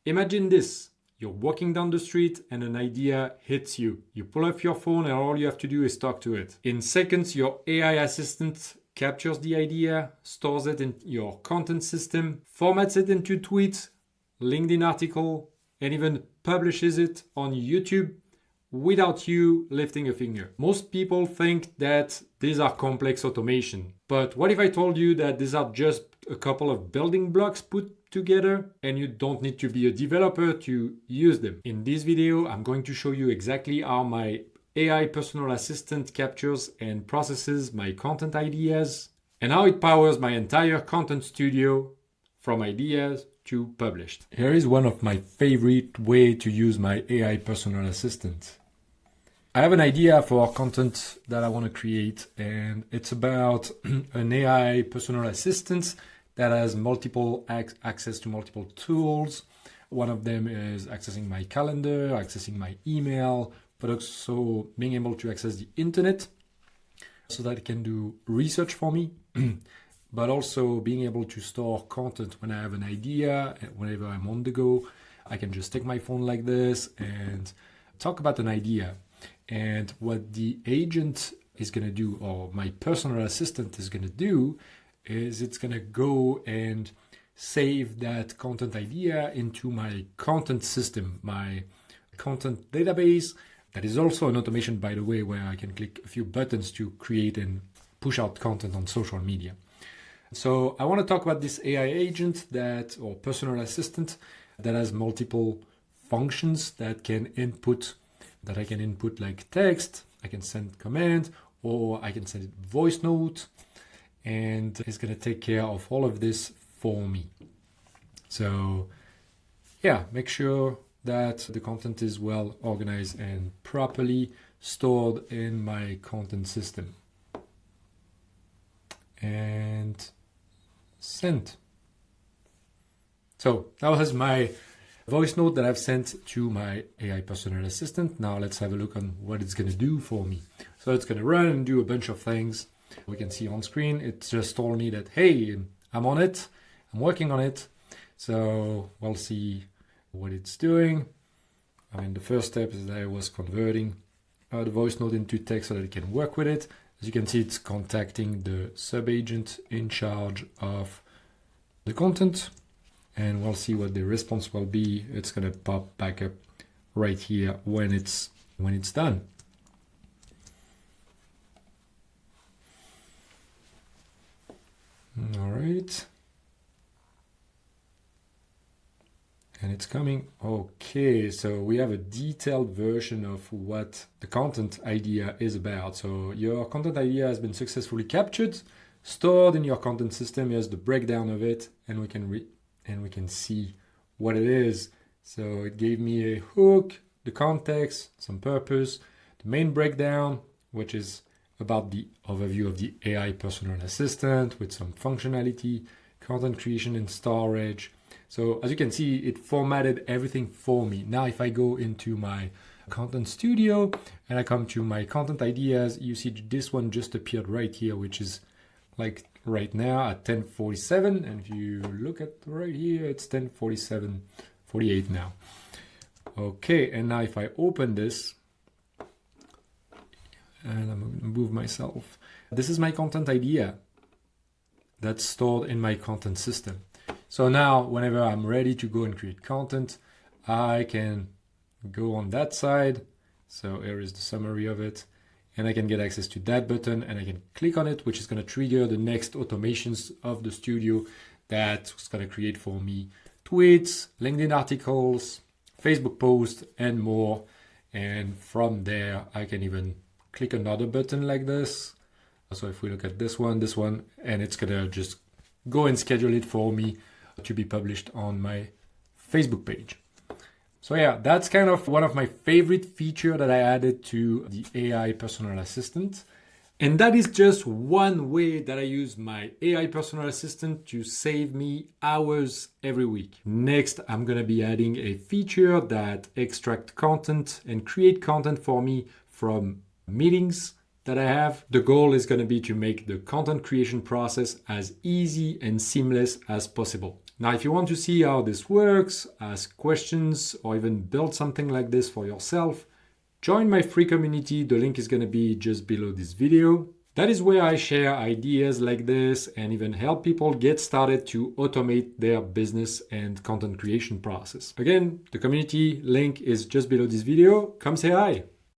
Imagine this. You're walking down the street and an idea hits you. You pull up your phone and all you have to do is talk to it. In seconds, your AI assistant captures the idea, stores it in your content system, formats it into tweets, LinkedIn article, and even publishes it on YouTube without you lifting a finger. Most people think that these are complex automation. But what if I told you that these are just a couple of building blocks put together and you don't need to be a developer to use them? In this video, I'm going to show you exactly how my AI personal assistant captures and processes my content ideas and how it powers my entire content studio from ideas to published. Here is one of my favorite ways to use my AI personal assistant. I have an idea for content that I want to create, and it's about an AI personal assistant that has multiple access to multiple tools. One of them is accessing my calendar, accessing my email, but also being able to access the internet so that it can do research for me, but also being able to store content when I have an idea, whenever I'm on the go. I can just take my phone like this and talk about an idea. And what the agent is going to do, or my personal assistant is going to do, is it's going to go and save that content idea into my content system, my content database. That is also an automation, by the way, where I can click a few buttons to create and push out content on social media. So I want to talk about this AI agent or personal assistant that has multiple functions that I can input like text, I can send command, or I can send it voice note, and it's going to take care of all of this for me. So yeah, make sure that the content is well organized and properly stored in my content system. And send. So that was my voice note that I've sent to my AI personal assistant. Now let's have a look on what it's going to do for me. So it's going to run and do a bunch of things. We can see on screen, it just told me that, hey, I'm on it. I'm working on it. So we'll see what it's doing. I mean, the first step is that I was converting the voice note into text so that it can work with it. As you can see, it's contacting the sub-agent in charge of the content. And we'll see what the response will be. It's going to pop back up right here when it's done. All right. And it's coming. Okay, so we have a detailed version of what the content idea is about. So your content idea has been successfully captured, stored in your content system. Here's the breakdown of it, and we can see what it is. So it gave me a hook, the context, some purpose, the main breakdown, which is about the overview of the AI personal assistant with some functionality, content creation and storage. So as you can see, it formatted everything for me. Now, if I go into my content studio and I come to my content ideas, you see this one just appeared right here, which is like right now at 10:47, and if you look at right here, it's 10:47:48 now. Okay, and now if I open this, and I'm going to move myself, this is my content idea that's stored in my content system. So now, whenever I'm ready to go and create content, I can go on that side. So here is the summary of it. And I can get access to that button and I can click on it, which is going to trigger the next automations of the studio that's going to create for me tweets, LinkedIn articles, Facebook posts, and more. And from there, I can even click another button like this. So if we look at this one, and it's going to just go and schedule it for me to be published on my Facebook page. So yeah, that's kind of one of my favorite features that I added to the AI personal assistant. And that is just one way that I use my AI personal assistant to save me hours every week. Next, I'm going to be adding a feature that extracts content and create content for me from meetings that I have. The goal is going to be to make the content creation process as easy and seamless as possible. Now, if you want to see how this works, ask questions, or even build something like this for yourself, join my free community. The link is going to be just below this video. That is where I share ideas like this and even help people get started to automate their business and content creation process. Again, the community link is just below this video. Come say hi.